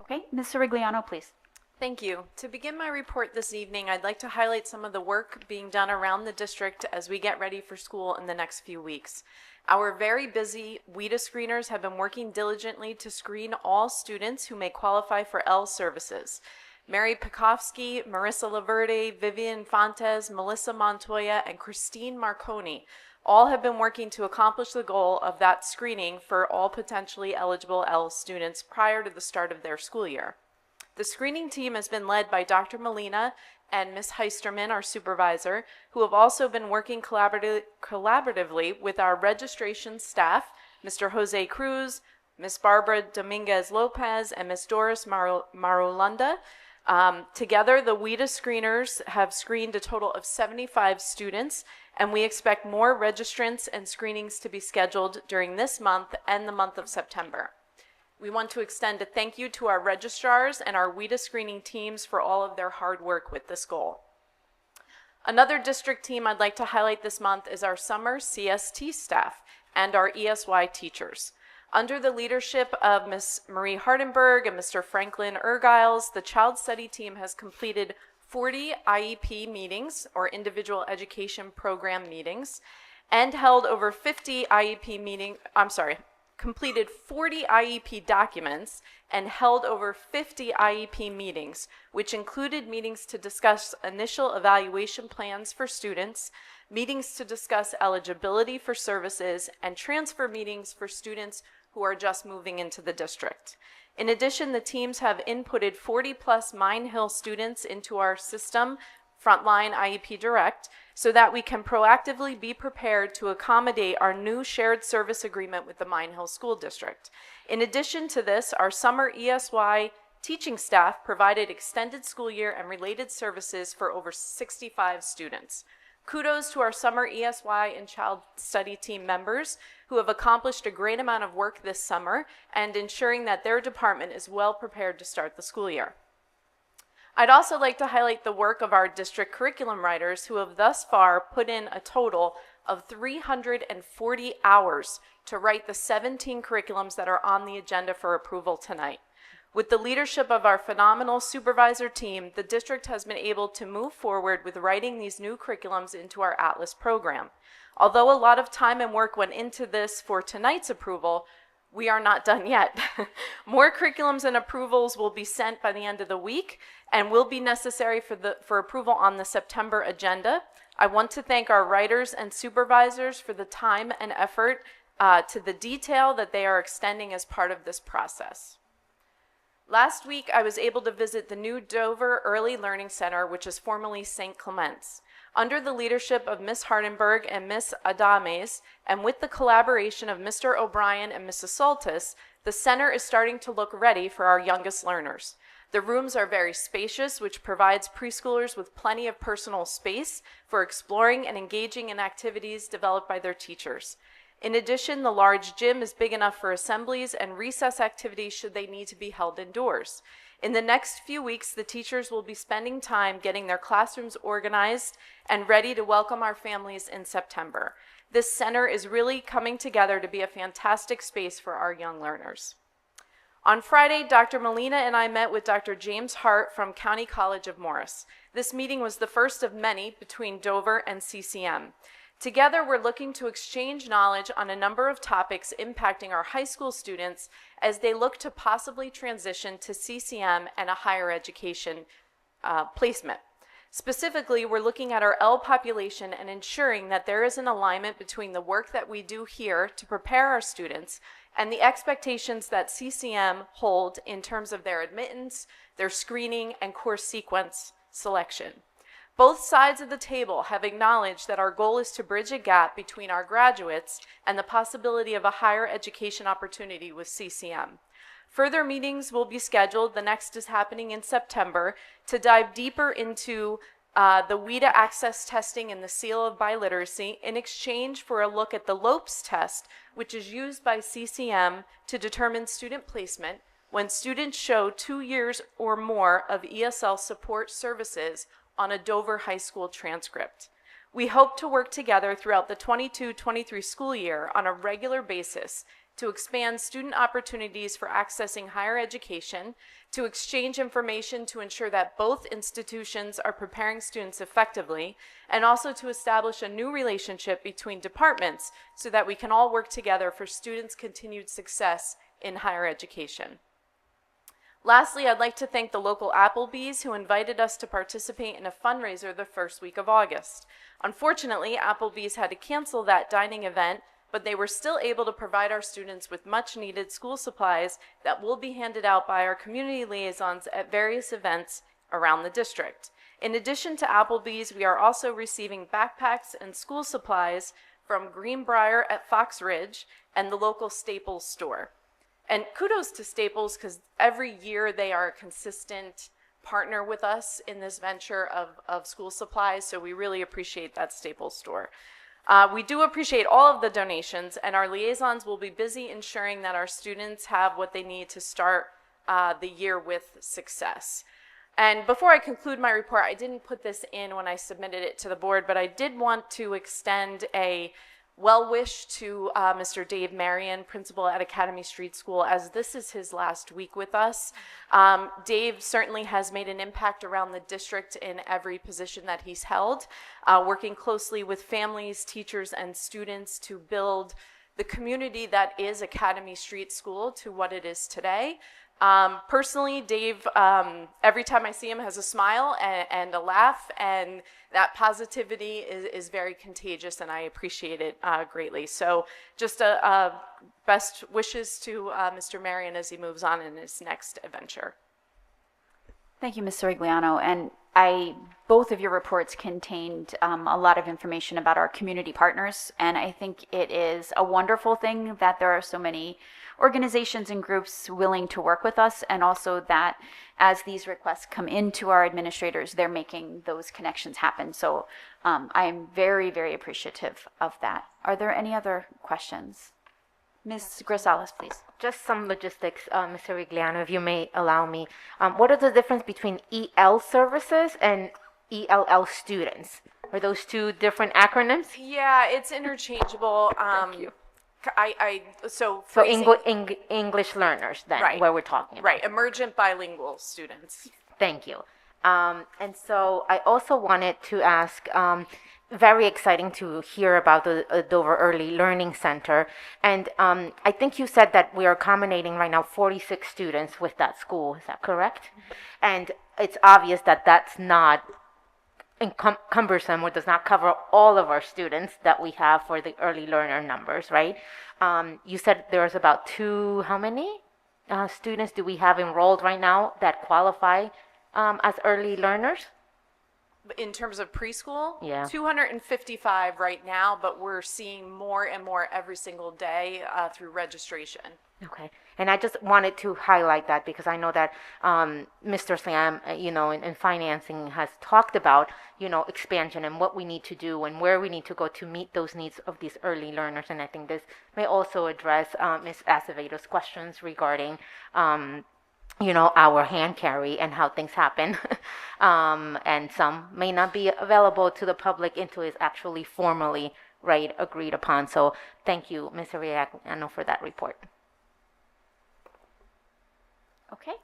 Okay, Ms. Cirigliano, please. Thank you. To begin my report this evening, I'd like to highlight some of the work being done around the district as we get ready for school in the next few weeks. Our very busy WIDA screeners have been working diligently to screen all students who may qualify for L services. Mary Pekovsky, Marissa Laverde, Vivian Fontes, Melissa Montoya, and Christine Marconi all have been working to accomplish the goal of that screening for all potentially eligible L students prior to the start of their school year. The screening team has been led by Dr. Molina and Ms. Heisterman, our supervisor, who have also been working collaboratively with our registration staff, Mr. Jose Cruz, Ms. Barbara Dominguez Lopez, and Ms. Doris Marulanda. Together, the WIDA screeners have screened a total of 75 students, and we expect more registrants and screenings to be scheduled during this month and the month of September. We want to extend a thank you to our registrars and our WIDA screening teams for all of their hard work with this goal. Another district team I'd like to highlight this month is our summer CST staff and our ESY teachers. Under the leadership of Ms. Marie Hardenberg and Mr. Franklin Ergiles, the Child Study team has completed 40 IEP meetings, or Individual Education Program meetings, and held over 50 completed 40 IEP documents and held over 50 IEP meetings, which included meetings to discuss initial evaluation plans for students, meetings to discuss eligibility for services, and transfer meetings for students who are just moving into the district. In addition, the teams have inputted 40+ Mine Hill students into our system, Frontline IEP Direct, so that we can proactively be prepared to accommodate our new shared service agreement with the Mine Hill School District. In addition to this, our summer ESY teaching staff provided extended school year and related services for over 65 students. Kudos to our summer ESY and Child Study team members who have accomplished a great amount of work this summer and ensuring that their department is well prepared to start the school year. I'd also like to highlight the work of our district curriculum writers who have thus far put in a total of 340 hours to write the 17 curriculums that are on the agenda for approval tonight. With the leadership of our phenomenal supervisor team, the district has been able to move forward with writing these new curriculums into our Atlas program. Although a lot of time and work went into this for tonight's approval, we are not done yet. More curriculums and approvals will be sent by the end of the week and will be necessary for approval on the September agenda. I want to thank our writers and supervisors for the time and effort to the detail that they are extending as part of this process. Last week, I was able to visit the new Dover Early Learning Center, which is formerly St. Clement's. Under the leadership of Ms. Hardenberg and Ms. Adames, and with the collaboration of Mr. O'Brien and Mrs. Saltis, the center is starting to look ready for our youngest learners. The rooms are very spacious, which provides preschoolers with plenty of personal space for exploring and engaging in activities developed by their teachers. In addition, the large gym is big enough for assemblies and recess activities should they need to be held indoors. In the next few weeks, the teachers will be spending time getting their classrooms organized and ready to welcome our families in September. This center is really coming together to be a fantastic space for our young learners. On Friday, Dr. Molina and I met with Dr. James Hart from County College of Morris. This meeting was the first of many between Dover and CCM. Together, we're looking to exchange knowledge on a number of topics impacting our high school students as they look to possibly transition to CCM and a higher education placement. Specifically, we're looking at our L population and ensuring that there is an alignment between the work that we do here to prepare our students and the expectations that CCM hold in terms of their admittance, their screening, and course sequence selection. Both sides of the table have acknowledged that our goal is to bridge a gap between our graduates and the possibility of a higher education opportunity with CCM. Further meetings will be scheduled. The next is happening in September to dive deeper into the WIDA access testing and the seal of biliteracy in exchange for a look at the LOPES test, which is used by CCM to determine student placement when students show 2 years or more of ESL support services on a Dover High School transcript. We hope to work together throughout the 22-23 school year on a regular basis to expand student opportunities for accessing higher education, to exchange information to ensure that both institutions are preparing students effectively, and also to establish a new relationship between departments so that we can all work together for students' continued success in higher education. Lastly, I'd like to thank the local Applebee's who invited us to participate in a fundraiser the first week of August. Unfortunately, Applebee's had to cancel that dining event, but they were still able to provide our students with much needed school supplies that will be handed out by our community liaisons at various events around the district. In addition to Applebee's, we are also receiving backpacks and school supplies from Greenbrier at Fox Ridge and the local Staples store. And kudos to Staples, because every year they are a consistent partner with us in this venture of school supplies, so we really appreciate that Staples store. We do appreciate all of the donations, and our liaisons will be busy ensuring that our students have what they need to start the year with success. And before I conclude my report, I didn't put this in when I submitted it to the board, but I did want to extend a well wish to Mr. Dave Marion, principal at Academy Street School, as this is his last week with us. Dave certainly has made an impact around the district in every position that he's held, working closely with families, teachers, and students to build the community that is Academy Street School to what it is today. Personally, Dave, every time I see him, has a smile and a laugh, and that positivity is very contagious, and I appreciate it greatly. So just best wishes to Mr. Marion as he moves on in his next adventure. Thank you, Ms. Cirigliano. And both of your reports contained a lot of information about our community partners, and I think it is a wonderful thing that there are so many organizations and groups willing to work with us, and also that as these requests come into our administrators, they're making those connections happen. So I am very, very appreciative of that. Are there any other questions? Ms. Grisales, please. Just some logistics, Ms. Cirigliano, if you may allow me. What is the difference between EL services and ELL students? Are those two different acronyms? Yeah, it's interchangeable. Thank you. So English learners then, Right. where we're talking about. Right, emergent bilingual students. Thank you. And so I also wanted to ask, very exciting to hear about the Dover Early Learning Center. And I think you said that we are accommodating right now 46 students with that school. Is that correct? Mm-hmm. And it's obvious that that's not cumbersome or does not cover all of our students that we have for the early learner numbers, right? You said there's about how many students do we have enrolled right now that qualify as early learners? In terms of preschool, Yeah. 255 right now, but we're seeing more and more every single day through registration. Okay, and I just wanted to highlight that because I know that Mr. Sam, in financing has talked about, expansion and what we need to do and where we need to go to meet those needs of these early learners. And I think this may also address Ms. Acevedo's questions regarding, our hand carry and how things happen. And some may not be available to the public until it's actually formally, agreed upon. So thank you, Ms. Cirigliano, for that report. Okay.